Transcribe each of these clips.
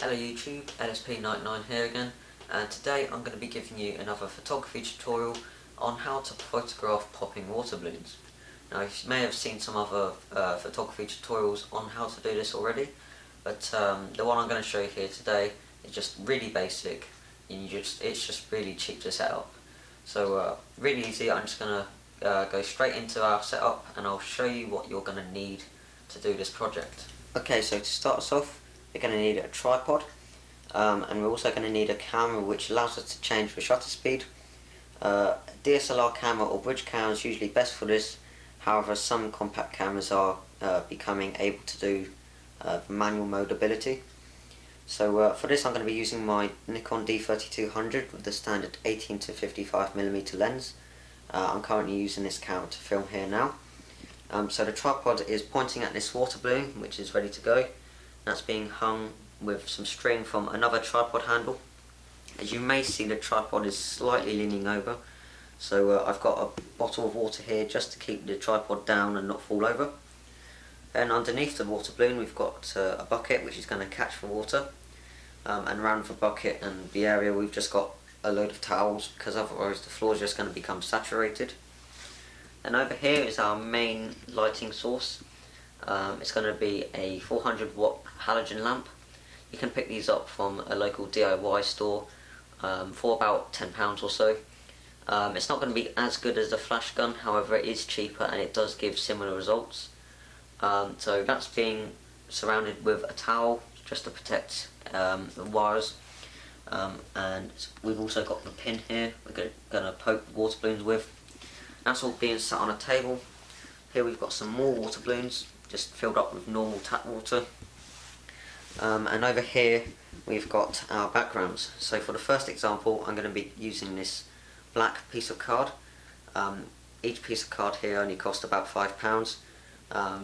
Hello YouTube, LSP99 here again, and today I'm going to be giving you another photography tutorial on how to photograph popping water balloons. Now you may have seen some other photography tutorials on how to do this already, but the one I'm going to show you here today is just really basic, and it's just really cheap to set up. So really easy. I'm just going to go straight into our setup and I'll show you what you're going to need to do this project. Okay, so to start us off, we're going to need a tripod, and we're also going to need a camera which allows us to change the shutter speed. DSLR camera or bridge camera is usually best for this, however some compact cameras are becoming able to do manual mode ability. So for this I'm going to be using my Nikon D3200 with the standard 18 to 55mm lens. I'm currently using this camera to film here now. So the tripod is pointing at this water balloon which is ready to go. That's being hung with some string from another tripod handle. As you may see, the tripod is slightly leaning over, so I've got a bottle of water here just to keep the tripod down and not fall over. And underneath the water balloon we've got a bucket which is going to catch the water, and around the bucket and the area we've just got a load of towels, because otherwise the floor is just going to become saturated. And over here is our main lighting source. It's going to be a 400 watt halogen lamp. You can pick these up from a local DIY store for about £10 or so. It's not going to be as good as the flash gun, however it is cheaper and it does give similar results. So that's being surrounded with a towel just to protect the wires, and we've also got the pin here we're going to poke the water balloons with. That's all being sat on a table. Here we've got some more water balloons just filled up with normal tap water, and over here we've got our backgrounds. So for the first example I'm going to be using this black piece of card. Each piece of card here only cost about £5.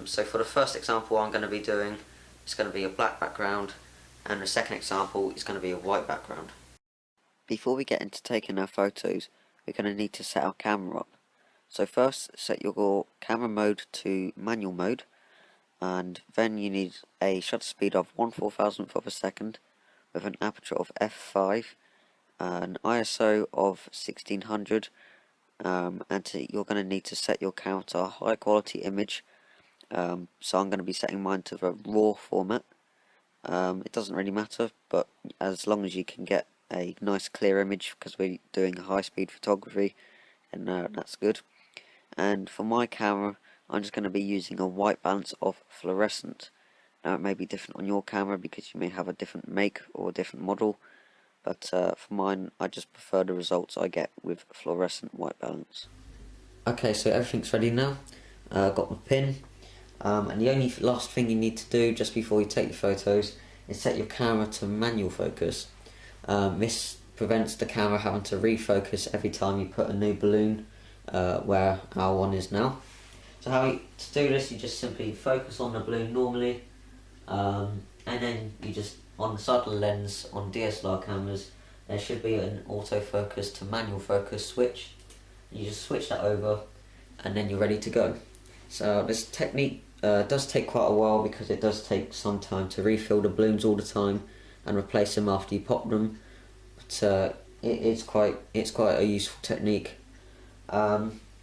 So for the first example I'm going to be doing, it's going to be a black background, and the second example is going to be a white background. Before we get into taking our photos, we're going to need to set our camera up. So first set your camera mode to manual mode, and then you need a shutter speed of 1/4000th of a second with an aperture of f5, an ISO of 1600, and you're going to need to set your camera to a high quality image. So I'm going to be setting mine to the RAW format. It doesn't really matter, but as long as you can get a nice clear image, because we're doing high speed photography, and that's good. And for my camera I'm just going to be using a white balance of fluorescent. Now it may be different on your camera because you may have a different make or a different model, but for mine I just prefer the results I get with fluorescent white balance. Okay, so everything's ready now. Got my pin, and the only last thing you need to do just before you take your photos is set your camera to manual focus. This prevents the camera having to refocus every time you put a new balloon where our one is now. So to do this, you just simply focus on the balloon normally, and then you just, on the side of the lens on DSLR cameras, there should be an autofocus to manual focus switch. You just switch that over and then you're ready to go. So this technique does take quite a while because it does take some time to refill the balloons all the time and replace them after you pop them, but it's quite a useful technique.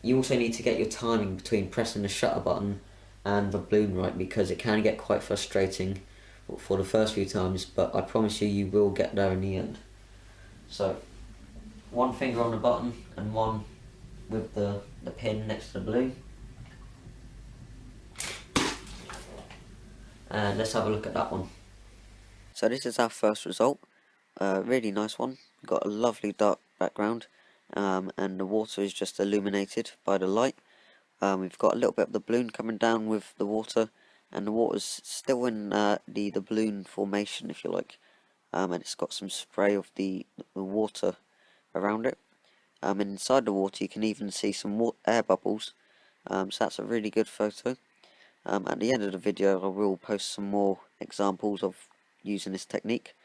You also need to get your timing between pressing the shutter button and the balloon right, because it can get quite frustrating for the first few times, but I promise you, you will get there in the end. So one finger on the button and one with the pin next to the balloon. And let's have a look at that one. So this is our first result. Really nice one. We've got a lovely dark background, and the water is just illuminated by the light. We've got a little bit of the balloon coming down with the water, and the water's still in the balloon formation, if you like, and it's got some spray of the water around it. And inside the water you can even see some air bubbles, so that's a really good photo. At the end of the video I will post some more examples of using this technique.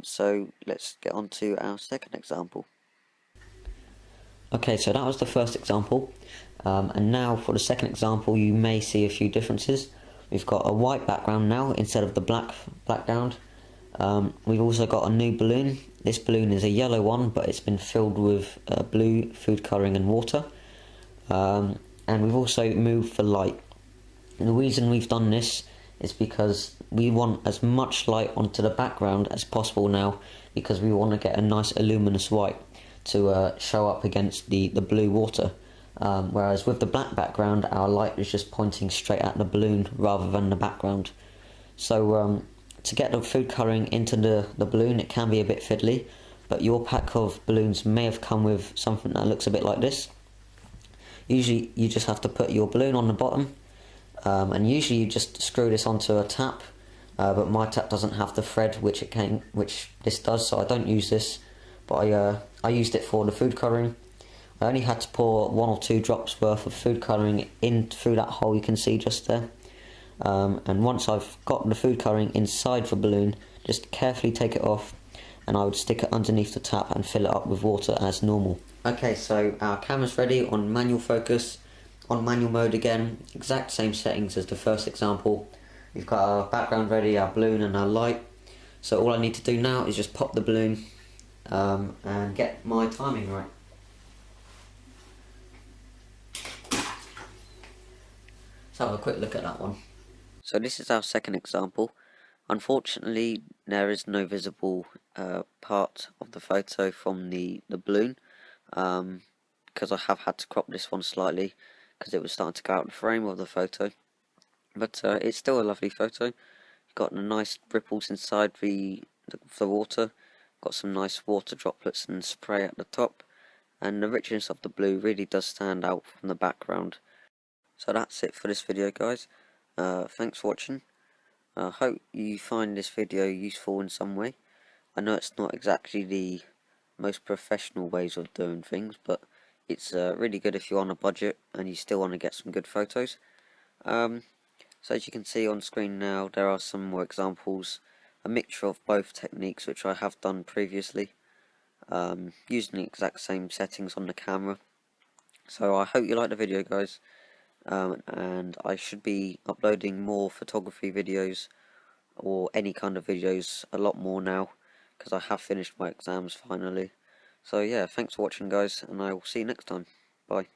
So let's get on to our second example. Okay, so that was the first example, and now for the second example you may see a few differences. We've got a white background now instead of the black background, We've also got a new balloon. This balloon is a yellow one, but it's been filled with blue food colouring and water. And we've also moved for light. And the reason we've done this is because we want as much light onto the background as possible now, because we want to get a nice luminous white to show up against the blue water. Whereas with the black background, our light is just pointing straight at the balloon rather than the background. So to get the food colouring into the balloon, it can be a bit fiddly, but your pack of balloons may have come with something that looks a bit like this. Usually you just have to put your balloon on the bottom, and usually you just screw this onto a tap, but my tap doesn't have the thread which this does, so I don't use this, but I used it for the food colouring. I only had to pour 1 or 2 drops worth of food colouring in through that hole you can see just there. And once I've got the food colouring inside the balloon, just carefully take it off, and I would stick it underneath the tap and fill it up with water as normal. Okay, so our camera's ready on manual focus. On manual mode again, exact same settings as the first example. We've got our background ready, our balloon and our light. So all I need to do now is just pop the balloon and get my timing right. Let's have a quick look at that one. So this is our second example. Unfortunately, there is no visible part of the photo from the balloon, because I have had to crop this one slightly because it was starting to go out of the frame of the photo. But it's still a lovely photo. Got the nice ripples inside the water, got some nice water droplets and spray at the top, and the richness of the blue really does stand out from the background. So that's it for this video, guys. Thanks for watching. I hope you find this video useful in some way. I know it's not exactly the most professional ways of doing things, but it's really good if you're on a budget and you still want to get some good photos. So as you can see on screen now, there are some more examples, a mixture of both techniques which I have done previously, using the exact same settings on the camera. So I hope you like the video, guys, and I should be uploading more photography videos, or any kind of videos, a lot more now, because I have finished my exams finally. So yeah, thanks for watching, guys, and I will see you next time. Bye.